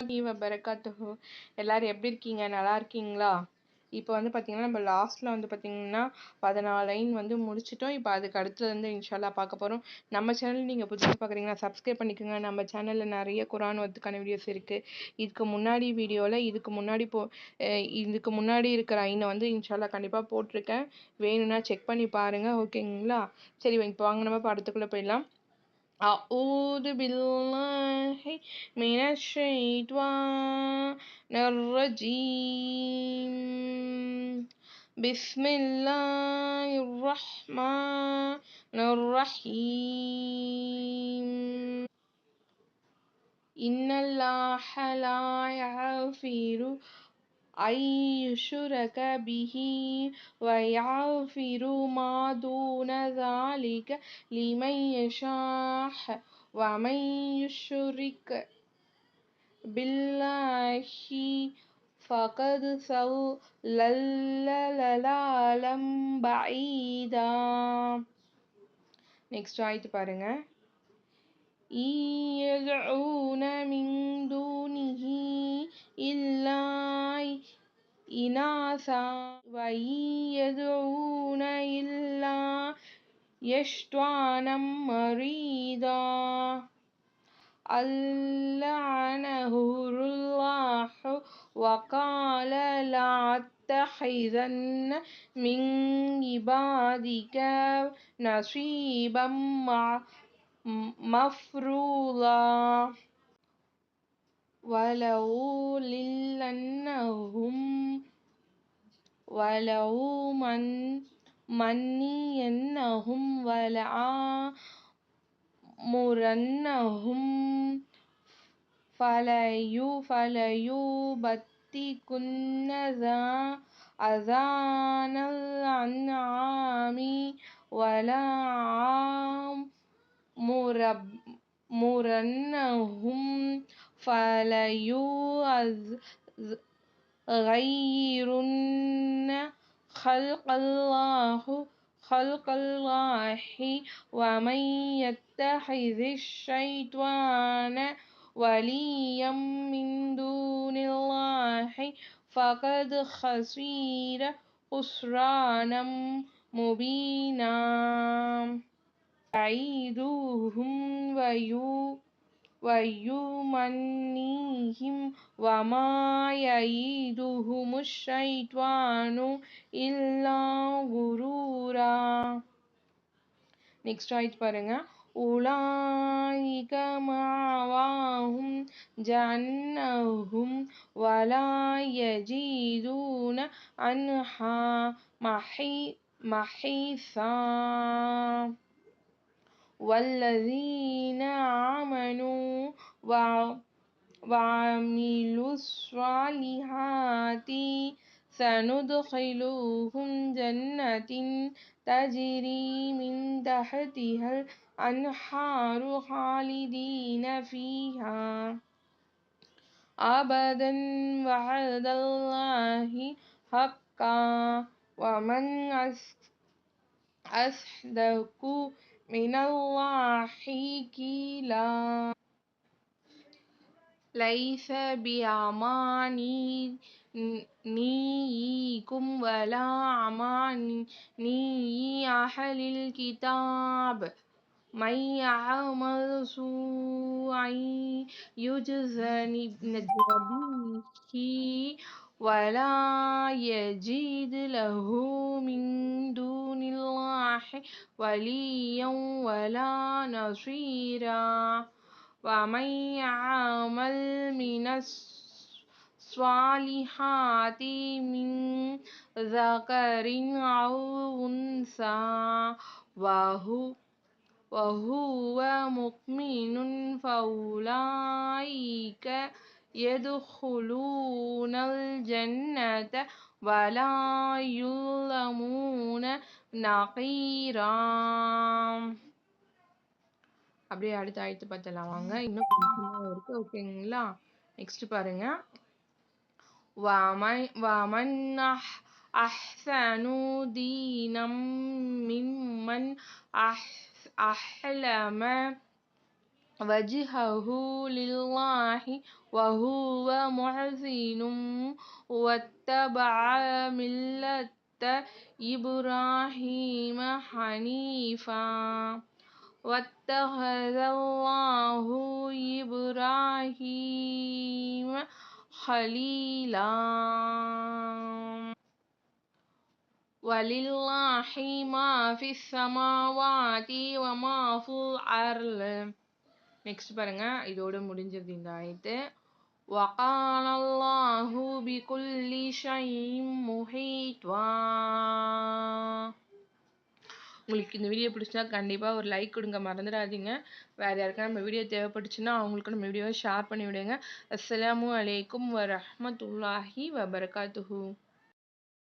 வபரகாத்துஹு. எல்லாரும் எப்படி இருக்கீங்க? நல்லா இருக்கீங்களா? இப்போ வந்து பார்த்தீங்கன்னா நம்ம லாஸ்ட்ல வந்து பார்த்தீங்கன்னா 14 லைன் வந்து முடிச்சிட்டோம். இப்போ அதுக்கு அடுத்தது வந்து இன்ஷால்லா பார்க்க போறோம். நம்ம சேனல் நீங்க புதுசாக பார்க்குறீங்கன்னா சப்ஸ்கிரைப் பண்ணிக்கோங்க. நம்ம சேனல்ல நிறைய குரான் ஒத்துக்கான வீடியோஸ் இருக்கு. இதுக்கு முன்னாடி வீடியோவில் இதுக்கு முன்னாடி இருக்கிற ஐனை வந்து இன்ஷால்லா கண்டிப்பாக போட்டிருக்கேன். வேணும்னா செக் பண்ணி பாருங்க. ஓகேங்களா? சரி இப்போ வாங்க நம்ம படத்துக்குள்ளே போயிடலாம். أعوذ بالله من الشيطان الرجيم بسم الله الرحمن الرحيم إن الله لا يغفر أن يشرك به ويغفر ما دون ذلك لمن يشاء ومن يشرك بالله فقد ضل ضلالا بعيدا. நெக்ஸ்ட் ஆயிட்டு பாருங்க. يدعون من دونه إلا إناثا وإن يدعون إلا شيطانا مريدا لعنه الله وقال لأتخذن من عبادك نصيبا مفروضا منينهم ولآمرنهم فليبتكن آذان الأنعام ولآمرنهم فليغيرن خلق الله ومن يتخذ الشيطان وليا من دون الله فقد خسر خسرانا مبينا يعيدهم ويمنيهم وما يعيدهم الشيطان إلا غرورا. நெக்ஸ்ட் ஆயிட்டு பாருங்க. أولئك مأواهم جهنم ولا يجدون عنها محيصا والذين آمنوا وعملوا الصالحات سندخلهم جنات تجري من تحتها الأنهار خالدين فيها أبدا وعد الله حقا ومن أصدق من الله قيلا ليس بأمانيكم ولا أماني أهل الكتاب من يعمل سوءا يجز به ولا يجد له من دون الله وليا ولا نصيرا ومن يعمل من الصالحات من ذكر أو أنثى وهو مؤمن فأولئك يدخلون الجنة ولا يظلمون نقيرا. அப்படியே அடுத்த ஆயத்து பார்த்தலாம் வாங்க. இன்னும் கொஞ்சம் இருக்கு. ஓகேங்களா? நெக்ஸ்ட் பாருங்க. ومن أحسن دينا ممن أسلم وجهه لله وهو محسن واتبع ملة إبراهيم حنيفا واتخذ الله إبراهيم خليلا ولله ما في السماوات وما في الأرض. நெக்ஸ்ட் பாருங்க, இதோட முடிஞ்சது இந்த ஆயத்து. وقال الله بكل شيء محيطا. உங்களுக்கு இந்த வீடியோ பிடிச்சா கண்டிப்பா ஒரு லைக் கொடுங்க, மறந்துடாதீங்க. வேற யாருக்கா நம்ம வீடியோ தேவைப்பட்டுச்சுன்னா அவங்களுக்கு நம்ம வீடியோவை ஷேர் பண்ணி விடுங்க. அஸ்ஸலாமு அலைக்கும் வரஹ்மத்துல்லாஹி வபரகாத்துஹு.